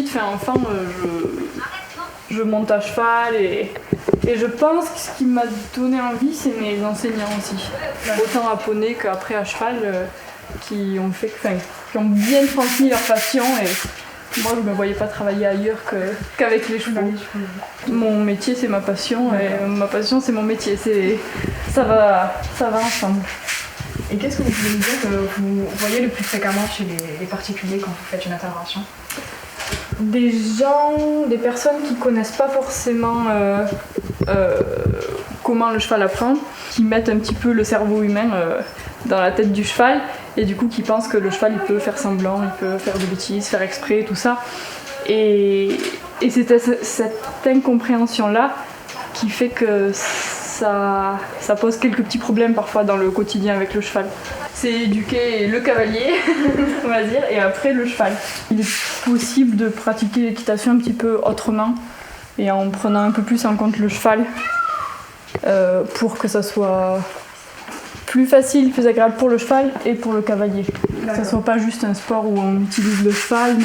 petite, enfant, je monte à cheval et je pense que ce qui m'a donné envie, c'est mes enseignants aussi. Autant à poney qu'après à cheval, qui ont bien transmis leur passion. Et moi, je ne me voyais pas travailler ailleurs qu'avec les chevaux. Mon métier, c'est ma passion et ma passion, c'est mon métier. Ça va ensemble. Et qu'est-ce que vous pouvez nous dire que vous voyez le plus fréquemment chez les particuliers quand vous faites une intervention? Des personnes qui connaissent pas forcément comment le cheval apprend, qui mettent un petit peu le cerveau humain dans la tête du cheval et du coup qui pensent que le cheval il peut faire semblant, il peut faire des bêtises, faire exprès, tout ça. Et c'est cette incompréhension-là qui fait que ça pose quelques petits problèmes parfois dans le quotidien avec le cheval. C'est éduquer le cavalier, on va dire, et après le cheval. Il est possible de pratiquer l'équitation un petit peu autrement et en prenant un peu plus en compte le cheval pour que ça soit plus facile, plus agréable pour le cheval et pour le cavalier. Que ça soit pas juste un sport où on utilise le cheval,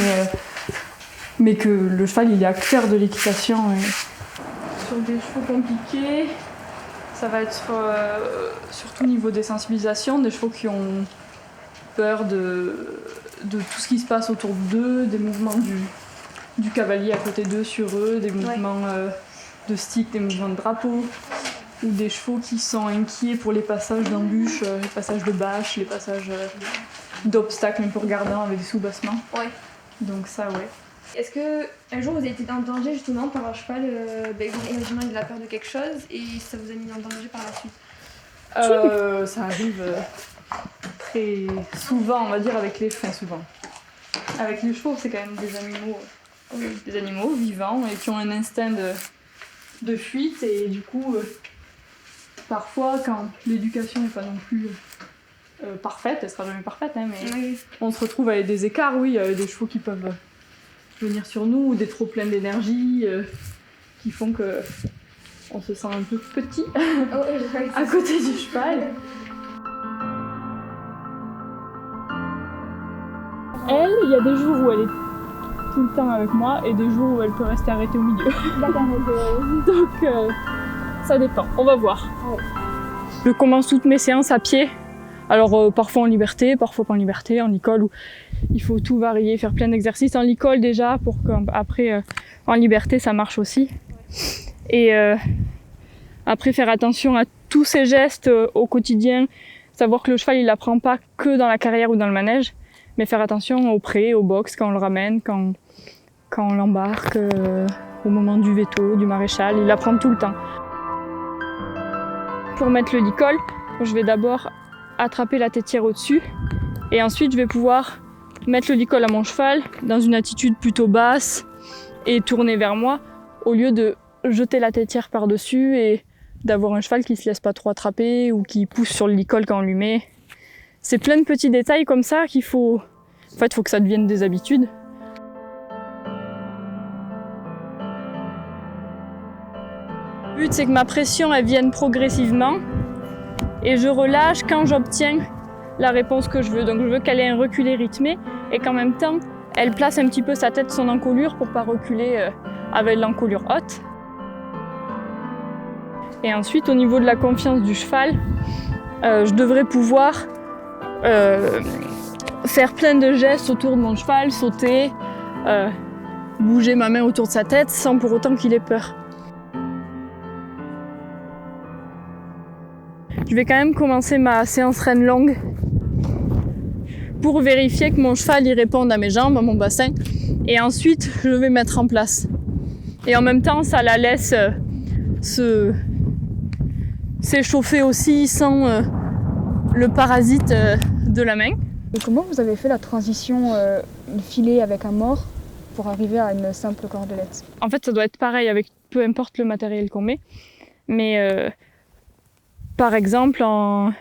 mais que le cheval il est acteur de l'équitation. Sur des chevaux compliqués, ça va être surtout au niveau des sensibilisations, des chevaux qui ont peur de tout ce qui se passe autour d'eux, des mouvements du cavalier à côté d'eux sur eux, des mouvements de stick, des mouvements de drapeau, ou des chevaux qui sont inquiets pour les passages d'embûches, les passages de bâches, les passages d'obstacles un peu regardants avec des sous-bassements. Ouais. Donc ça, ouais. Est-ce qu'un jour vous avez été en danger justement par un cheval, imaginons il a peur de quelque chose et ça vous a mis en danger par la suite? Ça arrive très souvent, on va dire, avec les souvent. Avec les chevaux, c'est quand même des animaux vivants et qui ont un instinct de fuite et du coup, parfois quand l'éducation n'est pas non plus parfaite, elle sera jamais parfaite, hein, mais oui. On se retrouve avec des écarts, oui, avec des chevaux qui peuvent venir sur nous ou des trop pleins d'énergie qui font que on se sent un peu petit à côté du cheval. Elle, il y a des jours où elle est tout le temps avec moi et des jours où elle peut rester arrêtée au milieu. Donc ça dépend, on va voir. Ouais. Je commence toutes mes séances à pied. Alors parfois en liberté, parfois pas en liberté, en licol où il faut tout varier, faire plein d'exercices. En licol déjà pour qu'après en liberté ça marche aussi. Et après faire attention à tous ces gestes au quotidien, savoir que le cheval il l'apprend pas que dans la carrière ou dans le manège, mais faire attention au pré, au box, quand on le ramène, quand on l'embarque, au moment du veto, du maréchal, il l'apprend tout le temps. Pour mettre le licol, je vais d'abord attraper la tétière au-dessus et ensuite je vais pouvoir mettre le licol à mon cheval dans une attitude plutôt basse et tourner vers moi au lieu de jeter la tétière par-dessus et d'avoir un cheval qui se laisse pas trop attraper ou qui pousse sur le licol quand on lui met. C'est plein de petits détails comme ça qu'il faut... En fait, il faut que ça devienne des habitudes. Le but, c'est que ma pression, elle vienne progressivement et je relâche quand j'obtiens la réponse que je veux. Donc je veux qu'elle ait un reculé rythmé et qu'en même temps, elle place un petit peu sa tête sur son encolure pour pas reculer avec l'encolure haute. Et ensuite, au niveau de la confiance du cheval, je devrais pouvoir faire plein de gestes autour de mon cheval, sauter, bouger ma main autour de sa tête sans pour autant qu'il ait peur. Je vais quand même commencer ma séance reine longue pour vérifier que mon cheval y réponde à mes jambes, à mon bassin, et ensuite je vais mettre en place. Et en même temps, ça la laisse s'échauffer aussi sans le parasite de la main. Et comment vous avez fait la transition du filet avec un mors pour arriver à une simple cordelette? En fait, ça doit être pareil avec peu importe le matériel qu'on met. Mais par exemple, en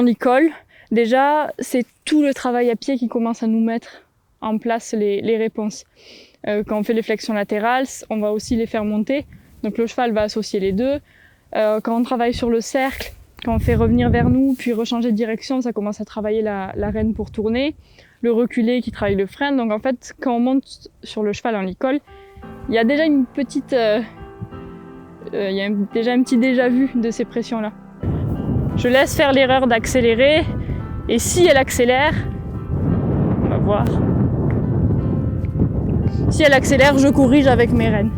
licol, déjà, c'est tout le travail à pied qui commence à nous mettre en place les réponses. Quand on fait les flexions latérales, on va aussi les faire monter. Donc le cheval va associer les deux. Quand on travaille sur le cercle, quand on fait revenir vers nous, puis rechanger de direction, ça commence à travailler la rêne pour tourner. le reculé, qui travaille le frein. Donc en fait, quand on monte sur le cheval en licol, il y a déjà une petite, déjà un petit déjà-vu de ces pressions-là. Je laisse faire l'erreur d'accélérer, et si elle accélère, on va voir. Si elle accélère, je corrige avec mes rênes.